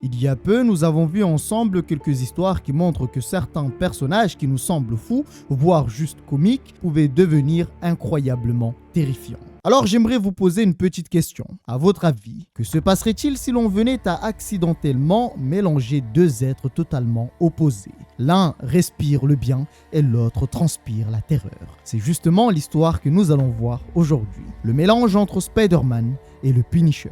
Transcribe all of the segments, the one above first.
Il y a peu, nous avons vu ensemble quelques histoires qui montrent que certains personnages qui nous semblent fous, voire juste comiques, pouvaient devenir incroyablement terrifiants. Alors j'aimerais vous poser une petite question. À votre avis, que se passerait-il si l'on venait à accidentellement mélanger deux êtres totalement opposés? L'un respire le bien et l'autre transpire la terreur. C'est justement l'histoire que nous allons voir aujourd'hui. Le mélange entre Spider-Man et le Punisher.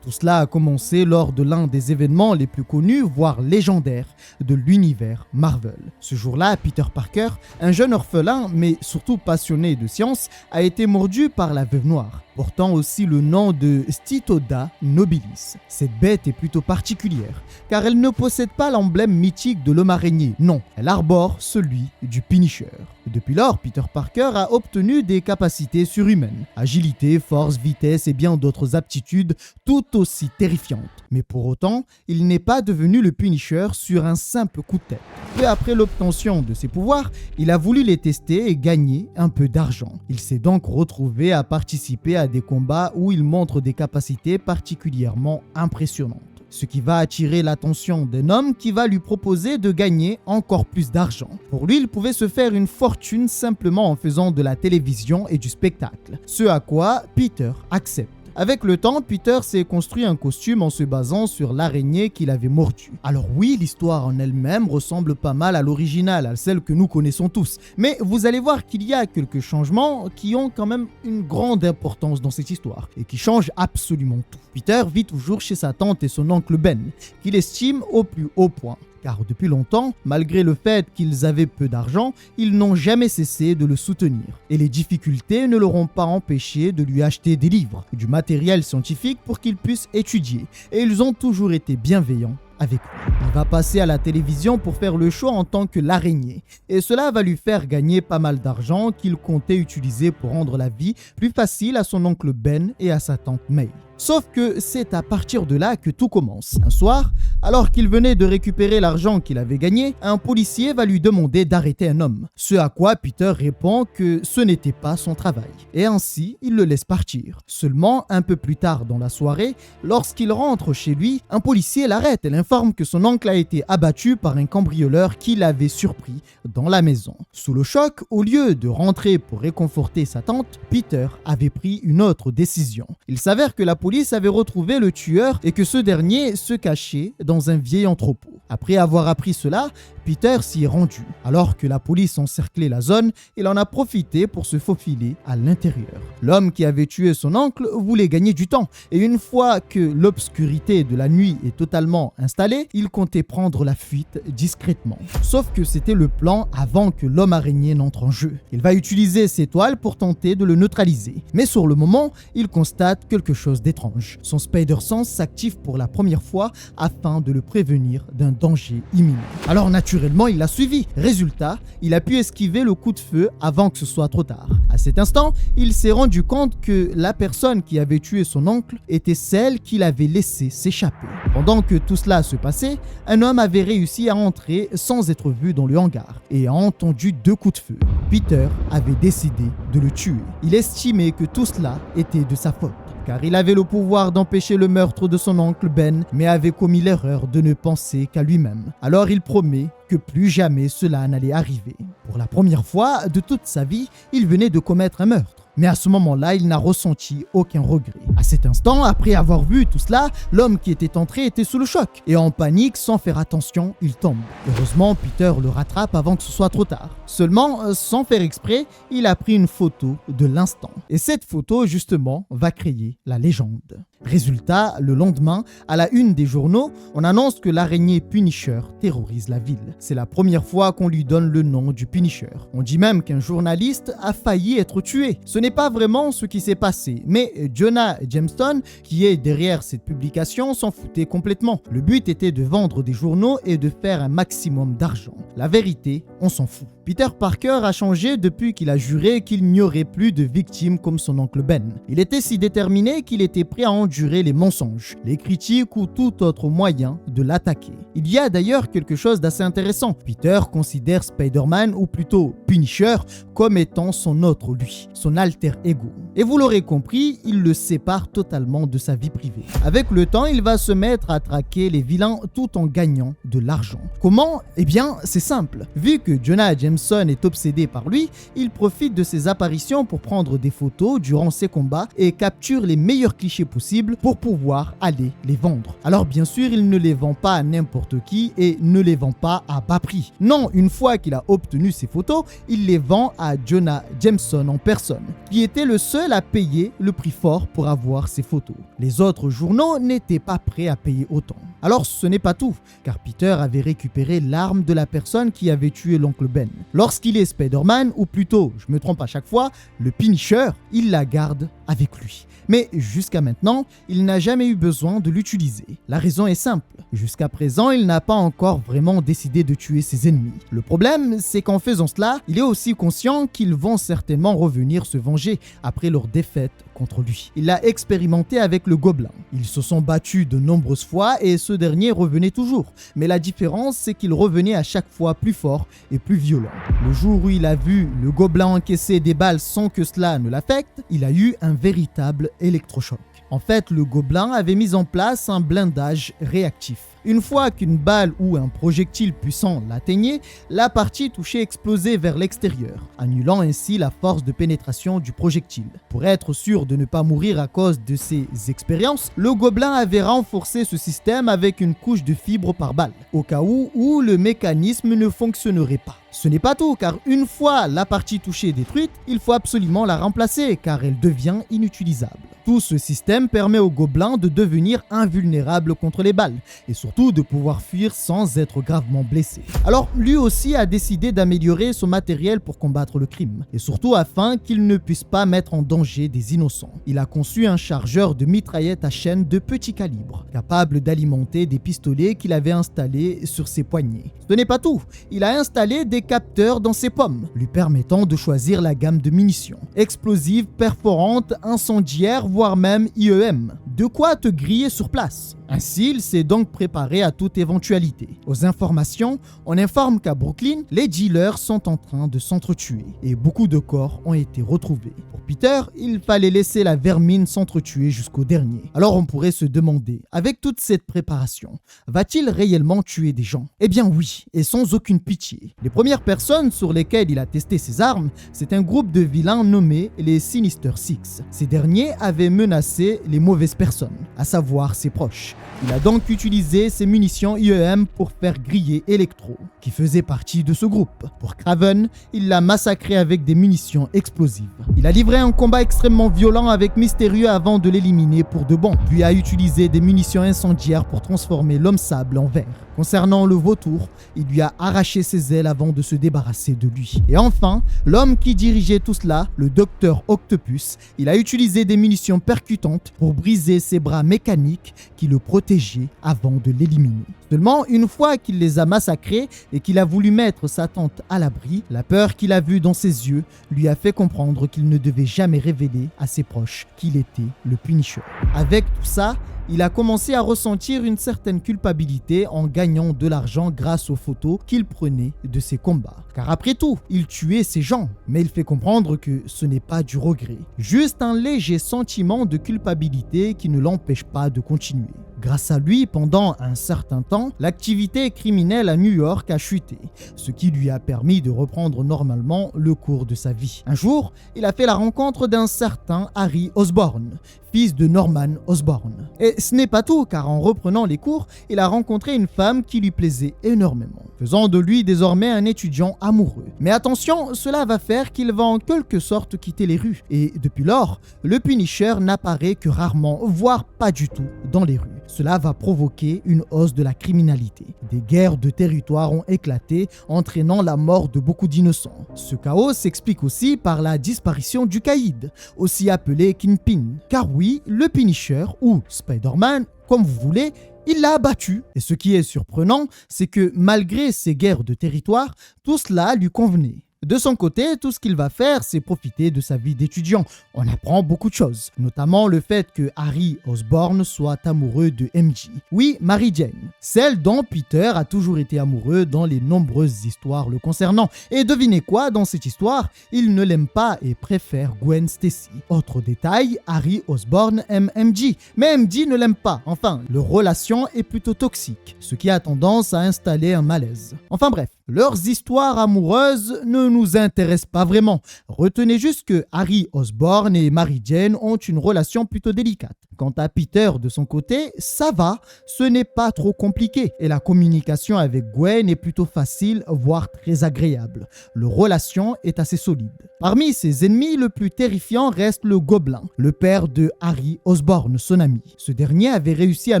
Tout cela a commencé lors de l'un des événements les plus connus, voire légendaires, de l'univers Marvel. Ce jour-là, Peter Parker, un jeune orphelin, mais surtout passionné de science, a été mordu par la Veuve Noire, portant aussi le nom de Stitoda Nobilis. Cette bête est plutôt particulière, car elle ne possède pas l'emblème mythique de l'homme araignée, non, elle arbore celui du Punisher. Depuis lors, Peter Parker a obtenu des capacités surhumaines, agilité, force, vitesse et bien d'autres aptitudes tout aussi terrifiantes. Mais pour autant, il n'est pas devenu le Punisher sur un simple coup de tête. Peu après l'obtention de ses pouvoirs, il a voulu les tester et gagner un peu d'argent. Il s'est donc retrouvé à participer à des combats où il montre des capacités particulièrement impressionnantes. Ce qui va attirer l'attention d'un homme qui va lui proposer de gagner encore plus d'argent. Pour lui, il pouvait se faire une fortune simplement en faisant de la télévision et du spectacle. Ce à quoi Peter accepte. Avec le temps, Peter s'est construit un costume en se basant sur l'araignée qu'il avait mordue. Alors oui, l'histoire en elle-même ressemble pas mal à l'original, à celle que nous connaissons tous. Mais vous allez voir qu'il y a quelques changements qui ont quand même une grande importance dans cette histoire et qui changent absolument tout. Peter vit toujours chez sa tante et son oncle Ben, qu'il estime au plus haut point. Car depuis longtemps, malgré le fait qu'ils avaient peu d'argent, ils n'ont jamais cessé de le soutenir. Et les difficultés ne l'auront pas empêché de lui acheter des livres, du matériel scientifique pour qu'il puisse étudier. Et ils ont toujours été bienveillants avec lui. Il va passer à la télévision pour faire le show en tant que l'araignée. Et cela va lui faire gagner pas mal d'argent qu'il comptait utiliser pour rendre la vie plus facile à son oncle Ben et à sa tante May. Sauf que c'est à partir de là que tout commence. Un soir, alors qu'il venait de récupérer l'argent qu'il avait gagné, un policier va lui demander d'arrêter un homme. Ce à quoi Peter répond que ce n'était pas son travail. Et ainsi, il le laisse partir. Seulement, un peu plus tard dans la soirée, lorsqu'il rentre chez lui, un policier l'arrête et l'informe que son oncle a été abattu par un cambrioleur qui l'avait surpris dans la maison. Sous le choc, au lieu de rentrer pour réconforter sa tante, Peter avait pris une autre décision. Il s'avère que la police avait retrouvé le tueur et que ce dernier se cachait dans un vieil entrepôt. Après avoir appris cela, Peter s'y est rendu. Alors que la police encerclait la zone, il en a profité pour se faufiler à l'intérieur. L'homme qui avait tué son oncle voulait gagner du temps et une fois que l'obscurité de la nuit est totalement installée, il comptait prendre la fuite discrètement. Sauf que c'était le plan avant que l'homme araignée n'entre en jeu. Il va utiliser ses toiles pour tenter de le neutraliser. Mais sur le moment, il constate quelque chose d'étrange. Son Spider-Sense s'active pour la première fois afin de le prévenir d'un danger imminent. Alors naturellement, il l'a suivi. Résultat, il a pu esquiver le coup de feu avant que ce soit trop tard. À cet instant, il s'est rendu compte que la personne qui avait tué son oncle était celle qu'il avait laissé s'échapper. Pendant que tout cela se passait, un homme avait réussi à entrer sans être vu dans le hangar et a entendu 2 coups de feu. Peter avait décidé de le tuer. Il estimait que tout cela était de sa faute, car il avait le pouvoir d'empêcher le meurtre de son oncle Ben, mais avait commis l'erreur de ne penser qu'à lui-même. Alors il promet que plus jamais cela n'allait arriver. Pour la première fois de toute sa vie, il venait de commettre un meurtre. Mais à ce moment-là, il n'a ressenti aucun regret. À cet instant, après avoir vu tout cela, l'homme qui était entré était sous le choc. Et en panique, sans faire attention, il tombe. Heureusement, Peter le rattrape avant que ce soit trop tard. Seulement, sans faire exprès, il a pris une photo de l'instant. Et cette photo, justement, va créer la légende. Résultat, le lendemain, à la une des journaux, on annonce que l'araignée Punisher terrorise la ville. C'est la première fois qu'on lui donne le nom du Punisher. On dit même qu'un journaliste a failli être tué. Ce n'est pas vraiment ce qui s'est passé, mais Jonah Jameson, qui est derrière cette publication, s'en foutait complètement. Le but était de vendre des journaux et de faire un maximum d'argent. La vérité, on s'en fout. Peter Parker a changé depuis qu'il a juré qu'il n'y aurait plus de victimes comme son oncle Ben. Il était si déterminé qu'il était prêt à endurer les mensonges, les critiques ou tout autre moyen de l'attaquer. Il y a d'ailleurs quelque chose d'assez intéressant. Peter considère Spider-Man, ou plutôt Punisher, comme étant son autre lui, son alter ego. Et vous l'aurez compris, il le sépare totalement de sa vie privée. Avec le temps, il va se mettre à traquer les vilains tout en gagnant de l'argent. Comment? Eh bien, c'est simple. Vu que Jonah Jameson est obsédé par lui, il profite de ses apparitions pour prendre des photos durant ses combats et capture les meilleurs clichés possibles pour pouvoir aller les vendre. Alors bien sûr, il ne les vend pas à n'importe qui et ne les vend pas à bas prix. Non, une fois qu'il a obtenu ces photos, il les vend à Jonah Jameson en personne, qui était le seul à payer le prix fort pour avoir ces photos. Les autres journaux n'étaient pas prêts à payer autant. Alors ce n'est pas tout, car Peter avait récupéré l'arme de la personne qui avait tué l'oncle Ben. Lorsqu'il est Spider-Man, ou plutôt, je me trompe à chaque fois, le Punisher, il la garde avec lui. Mais jusqu'à maintenant, il n'a jamais eu besoin de l'utiliser. La raison est simple. Jusqu'à présent, il n'a pas encore vraiment décidé de tuer ses ennemis. Le problème, c'est qu'en faisant cela, il est aussi conscient qu'ils vont certainement revenir se venger après leur défaite contre lui. Il l'a expérimenté avec le Gobelin. Ils se sont battus de nombreuses fois et ce dernier revenait toujours. Mais la différence, c'est qu'il revenait à chaque fois plus fort et plus violent. Le jour où il a vu le Gobelin encaisser des balles sans que cela ne l'affecte, il a eu un véritable électrochoc. En fait, le Gobelin avait mis en place un blindage réactif. Une fois qu'une balle ou un projectile puissant l'atteignait, la partie touchée explosait vers l'extérieur, annulant ainsi la force de pénétration du projectile. Pour être sûr de ne pas mourir à cause de ces expériences, le Gobelin avait renforcé ce système avec une couche de fibres par balle, au cas où le mécanisme ne fonctionnerait pas. Ce n'est pas tout, car une fois la partie touchée détruite, il faut absolument la remplacer, car elle devient inutilisable. Tout ce système permet au Gobelin de devenir invulnérable contre les balles, et surtout de pouvoir fuir sans être gravement blessé. Alors lui aussi a décidé d'améliorer son matériel pour combattre le crime, et surtout afin qu'il ne puisse pas mettre en danger des innocents. Il a conçu un chargeur de mitraillette à chaîne de petit calibre, capable d'alimenter des pistolets qu'il avait installés sur ses poignets. Ce n'est pas tout, il a installé des capteurs dans ses pommes, lui permettant de choisir la gamme de munitions, explosives, perforantes, incendiaires, voire même IEM. De quoi te griller sur place. Ainsi, il s'est donc préparé à toute éventualité. Aux informations, on informe qu'à Brooklyn, les dealers sont en train de s'entretuer et beaucoup de corps ont été retrouvés. Pour Peter, il fallait laisser la vermine s'entretuer jusqu'au dernier. Alors on pourrait se demander, avec toute cette préparation, va-t-il réellement tuer des gens? Eh bien oui, et sans aucune pitié. Les premières personnes sur lesquelles il a testé ses armes, c'est un groupe de vilains nommés les Sinister Six. Ces derniers avaient menacé les mauvaises personnes, à savoir ses proches. Il a donc utilisé ses munitions IEM pour faire griller Electro, qui faisait partie de ce groupe. Pour Kraven, il l'a massacré avec des munitions explosives. Il a livré un combat extrêmement violent avec Mystérieux avant de l'éliminer pour de bon, puis a utilisé des munitions incendiaires pour transformer l'homme sable en verre. Concernant le vautour, il lui a arraché ses ailes avant de se débarrasser de lui. Et enfin, l'homme qui dirigeait tout cela, le Docteur Octopus, il a utilisé des munitions percutantes pour briser ses bras mécaniques qui le protégeaient avant de l'éliminer. Seulement, une fois qu'il les a massacrés et qu'il a voulu mettre sa tante à l'abri, la peur qu'il a vue dans ses yeux lui a fait comprendre qu'il ne devait jamais révéler à ses proches qu'il était le Punisher. Avec tout ça, il a commencé à ressentir une certaine culpabilité en gagnant de l'argent grâce aux photos qu'il prenait de ses combats. Car après tout, il tuait ces gens, mais il fait comprendre que ce n'est pas du regret, juste un léger sentiment de culpabilité qui ne l'empêche pas de continuer. Grâce à lui, pendant un certain temps, l'activité criminelle à New York a chuté, ce qui lui a permis de reprendre normalement le cours de sa vie. Un jour, il a fait la rencontre d'un certain Harry Osborn, fils de Norman Osborn. Et ce n'est pas tout, car en reprenant les cours, il a rencontré une femme qui lui plaisait énormément, faisant de lui désormais un étudiant amoureux. Mais attention, cela va faire qu'il va en quelque sorte quitter les rues. Et depuis lors, le Punisher n'apparaît que rarement, voire pas du tout, dans les rues. Cela va provoquer une hausse de la criminalité. Des guerres de territoire ont éclaté, entraînant la mort de beaucoup d'innocents. Ce chaos s'explique aussi par la disparition du caïd, aussi appelé Kingpin. Car oui, le Punisher, ou Spider-Man, comme vous voulez, il l'a abattu. Et ce qui est surprenant, c'est que malgré ces guerres de territoire, tout cela lui convenait. De son côté, tout ce qu'il va faire, c'est profiter de sa vie d'étudiant. On apprend beaucoup de choses, notamment le fait que Harry Osborn soit amoureux de MJ. Oui, Mary Jane, celle dont Peter a toujours été amoureux dans les nombreuses histoires le concernant. Et devinez quoi, dans cette histoire, il ne l'aime pas et préfère Gwen Stacy. Autre détail, Harry Osborn aime MJ, mais MJ ne l'aime pas. Enfin, leur relation est plutôt toxique, ce qui a tendance à installer un malaise. Enfin bref, leurs histoires amoureuses ne nous intéressent pas vraiment. Retenez juste que Harry Osborn et Mary Jane ont une relation plutôt délicate. Quant à Peter, de son côté, ça va, ce n'est pas trop compliqué et la communication avec Gwen est plutôt facile, voire très agréable. Leur relation est assez solide. Parmi ses ennemis, le plus terrifiant reste le Gobelin, le père de Harry Osborn, son ami. Ce dernier avait réussi à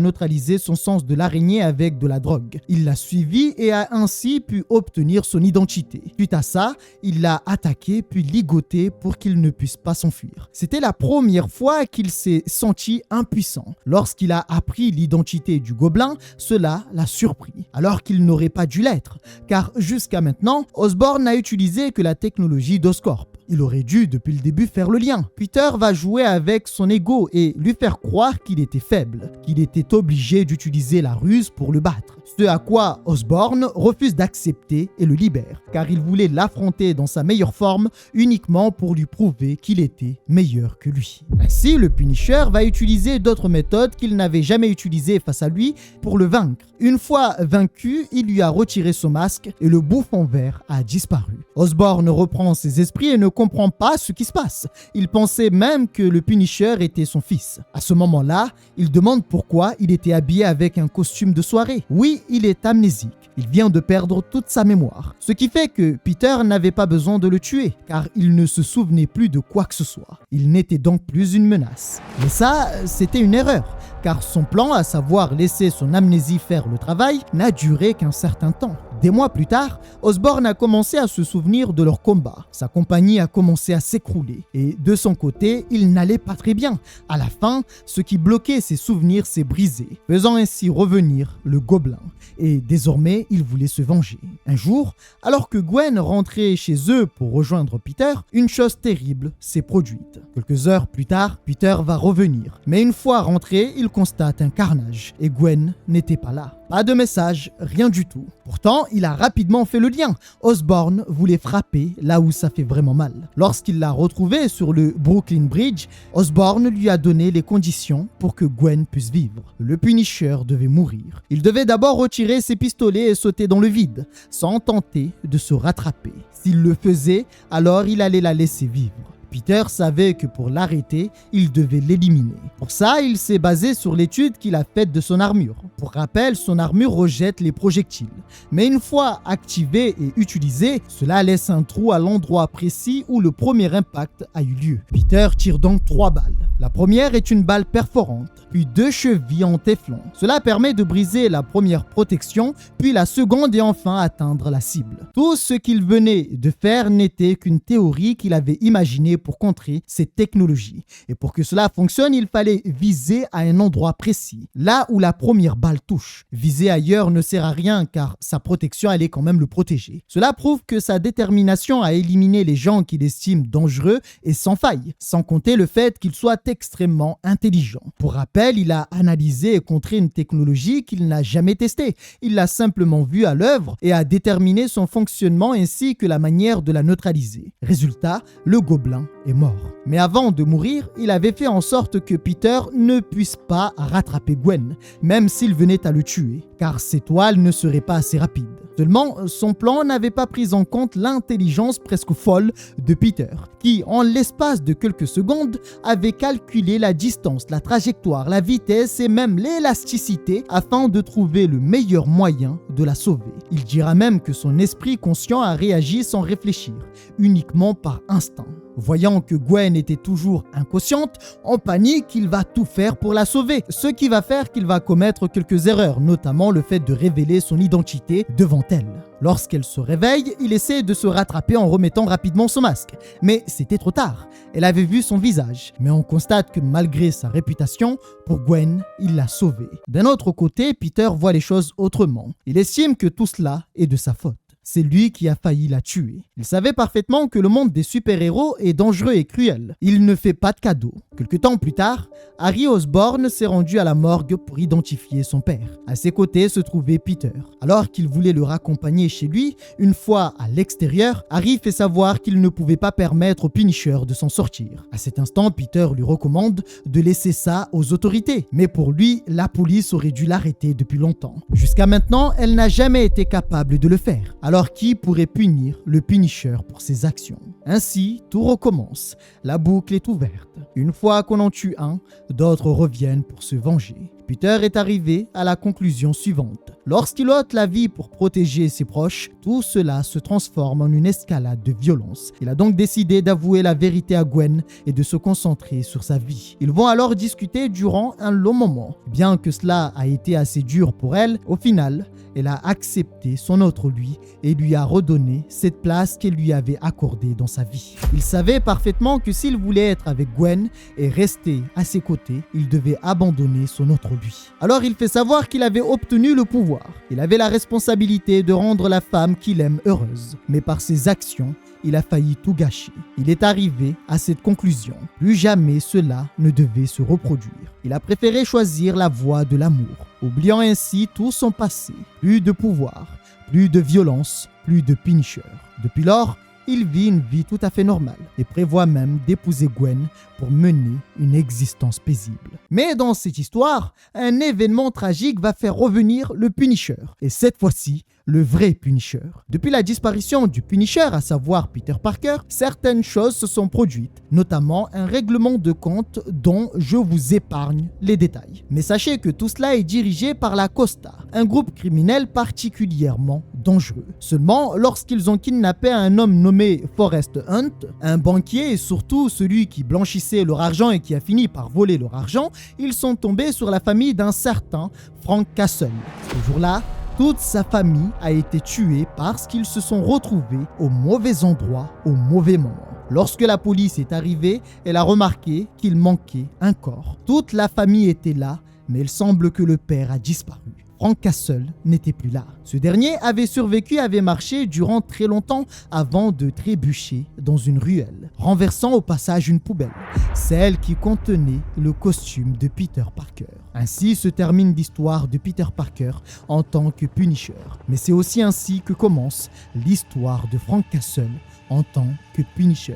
neutraliser son sens de l'araignée avec de la drogue. Il l'a suivi et a ainsi pu obtenir son identité. Suite à ça, il l'a attaqué puis ligoté pour qu'il ne puisse pas s'enfuir. C'était la première fois qu'il s'est senti impuissant. Lorsqu'il a appris l'identité du Gobelin, cela l'a surpris, alors qu'il n'aurait pas dû l'être, car jusqu'à maintenant, Osborn n'a utilisé que la technologie d'Oscorp. Il aurait dû depuis le début faire le lien. Peter va jouer avec son ego et lui faire croire qu'il était faible, qu'il était obligé d'utiliser la ruse pour le battre. Ce à quoi Osborn refuse d'accepter et le libère, car il voulait l'affronter dans sa meilleure forme uniquement pour lui prouver qu'il était meilleur que lui. Ainsi, le Punisher va utiliser d'autres méthodes qu'il n'avait jamais utilisées face à lui pour le vaincre. Une fois vaincu, il lui a retiré son masque et le bouffon vert a disparu. Osborn reprend ses esprits et ne comprend pas ce qui se passe. Il pensait même que le Punisher était son fils. À ce moment-là, il demande pourquoi il était habillé avec un costume de soirée. Oui, il est amnésique. Il vient de perdre toute sa mémoire. Ce qui fait que Peter n'avait pas besoin de le tuer, car il ne se souvenait plus de quoi que ce soit. Il n'était donc plus une menace. Mais ça, c'était une erreur, car son plan, à savoir laisser son amnésie faire le travail, n'a duré qu'un certain temps. Des mois plus tard, Osborn a commencé à se souvenir de leur combat. Sa compagnie a commencé à s'écrouler et de son côté, il n'allait pas très bien. À la fin, ce qui bloquait ses souvenirs s'est brisé, faisant ainsi revenir le Gobelin. Et désormais, il voulait se venger. Un jour, alors que Gwen rentrait chez eux pour rejoindre Peter, une chose terrible s'est produite. Quelques heures plus tard, Peter va revenir. Mais une fois rentré, il constate un carnage et Gwen n'était pas là. Pas de message, rien du tout. Pourtant, il a rapidement fait le lien. Osborn voulait frapper là où ça fait vraiment mal. Lorsqu'il l'a retrouvé sur le Brooklyn Bridge, Osborn lui a donné les conditions pour que Gwen puisse vivre. Le Punisher devait mourir. Il devait d'abord retirer ses pistolets et sauter dans le vide, sans tenter de se rattraper. S'il le faisait, alors il allait la laisser vivre. Peter savait que pour l'arrêter, il devait l'éliminer. Pour ça, il s'est basé sur l'étude qu'il a faite de son armure. Pour rappel, son armure rejette les projectiles. Mais une fois activée et utilisée, cela laisse un trou à l'endroit précis où le premier impact a eu lieu. Peter tire donc 3 balles. La première est une balle perforante, puis 2 chevilles en téflon. Cela permet de briser la première protection, puis la seconde et enfin atteindre la cible. Tout ce qu'il venait de faire n'était qu'une théorie qu'il avait imaginée pour contrer cette technologie. Et pour que cela fonctionne, il fallait viser à un endroit précis, là où la première balle touche. Viser ailleurs ne sert à rien car sa protection allait quand même le protéger. Cela prouve que sa détermination à éliminer les gens qu'il estime dangereux est sans faille, sans compter le fait qu'il soit extrêmement intelligent. Pour rappel, il a analysé et contré une technologie qu'il n'a jamais testée. Il l'a simplement vue à l'œuvre et a déterminé son fonctionnement ainsi que la manière de la neutraliser. Résultat, le Gobelin est mort. Mais avant de mourir, il avait fait en sorte que Peter ne puisse pas rattraper Gwen, même s'il venait à le tuer, car ses toiles ne seraient pas assez rapides. Seulement, son plan n'avait pas pris en compte l'intelligence presque folle de Peter, qui, en l'espace de quelques secondes, avait calculé la distance, la trajectoire, la vitesse et même l'élasticité afin de trouver le meilleur moyen de la sauver. Il dira même que son esprit conscient a réagi sans réfléchir, uniquement par instinct. Voyant que Gwen était toujours inconsciente, en panique, il va tout faire pour la sauver, ce qui va faire qu'il va commettre quelques erreurs, notamment le fait de révéler son identité devant elle. Lorsqu'elle se réveille, il essaie de se rattraper en remettant rapidement son masque. Mais c'était trop tard, elle avait vu son visage. Mais on constate que malgré sa réputation, pour Gwen, il l'a sauvée. D'un autre côté, Peter voit les choses autrement. Il estime que tout cela est de sa faute. C'est lui qui a failli la tuer. Il savait parfaitement que le monde des super-héros est dangereux et cruel. Il ne fait pas de cadeaux. Quelque temps plus tard, Harry Osborn s'est rendu à la morgue pour identifier son père. À ses côtés se trouvait Peter. Alors qu'il voulait le raccompagner chez lui, une fois à l'extérieur, Harry fait savoir qu'il ne pouvait pas permettre au Punisher de s'en sortir. À cet instant, Peter lui recommande de laisser ça aux autorités. Mais pour lui, la police aurait dû l'arrêter depuis longtemps. Jusqu'à maintenant, elle n'a jamais été capable de le faire. Alors qui pourrait punir le Punisher pour ses actions? Ainsi, tout recommence. La boucle est ouverte. Une fois qu'on en tue un, d'autres reviennent pour se venger. Peter est arrivé à la conclusion suivante. Lorsqu'il ôte la vie pour protéger ses proches, tout cela se transforme en une escalade de violence. Il a donc décidé d'avouer la vérité à Gwen et de se concentrer sur sa vie. Ils vont alors discuter durant un long moment. Bien que cela a été assez dur pour elle, au final, elle a accepté son autre lui et lui a redonné cette place qu'elle lui avait accordée dans sa vie. Il savait parfaitement que s'il voulait être avec Gwen et rester à ses côtés, il devait abandonner son autre lui. Alors il fait savoir qu'il avait obtenu le pouvoir. Il avait la responsabilité de rendre la femme qu'il aime heureuse. Mais par ses actions, il a failli tout gâcher. Il est arrivé à cette conclusion. Plus jamais cela ne devait se reproduire. Il a préféré choisir la voie de l'amour, oubliant ainsi tout son passé. Plus de pouvoir, plus de violence, plus de Punisher. Depuis lors, il vit une vie tout à fait normale et prévoit même d'épouser Gwen pour mener une existence paisible. Mais dans cette histoire, un événement tragique va faire revenir le Punisher. Et cette fois-ci, le vrai Punisher. Depuis la disparition du Punisher, à savoir Peter Parker, certaines choses se sont produites, notamment un règlement de compte dont je vous épargne les détails. Mais sachez que tout cela est dirigé par la Costa, un groupe criminel particulièrement dangereux. Seulement, lorsqu'ils ont kidnappé un homme nommé Forrest Hunt, un banquier et surtout celui qui blanchissait leur argent et qui a fini par voler leur argent, ils sont tombés sur la famille d'un certain Frank Castle. Ce jour-là, toute sa famille a été tuée parce qu'ils se sont retrouvés au mauvais endroit, au mauvais moment. Lorsque la police est arrivée, elle a remarqué qu'il manquait un corps. Toute la famille était là, mais il semble que le père a disparu. Frank Castle n'était plus là. Ce dernier avait survécu et avait marché durant très longtemps avant de trébucher dans une ruelle, renversant au passage une poubelle, celle qui contenait le costume de Peter Parker. Ainsi se termine l'histoire de Peter Parker en tant que Punisher. Mais c'est aussi ainsi que commence l'histoire de Frank Castle en tant que Punisher.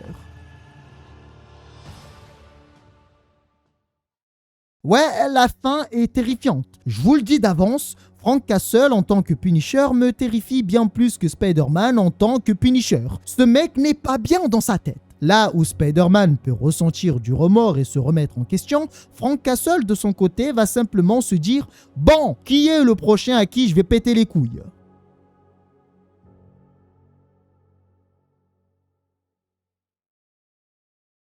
Ouais, la fin est terrifiante. Je vous le dis d'avance, Frank Castle en tant que Punisher me terrifie bien plus que Spider-Man en tant que Punisher. Ce mec n'est pas bien dans sa tête. Là où Spider-Man peut ressentir du remords et se remettre en question, Frank Castle de son côté va simplement se dire « Bon, qui est le prochain à qui je vais péter les couilles ?»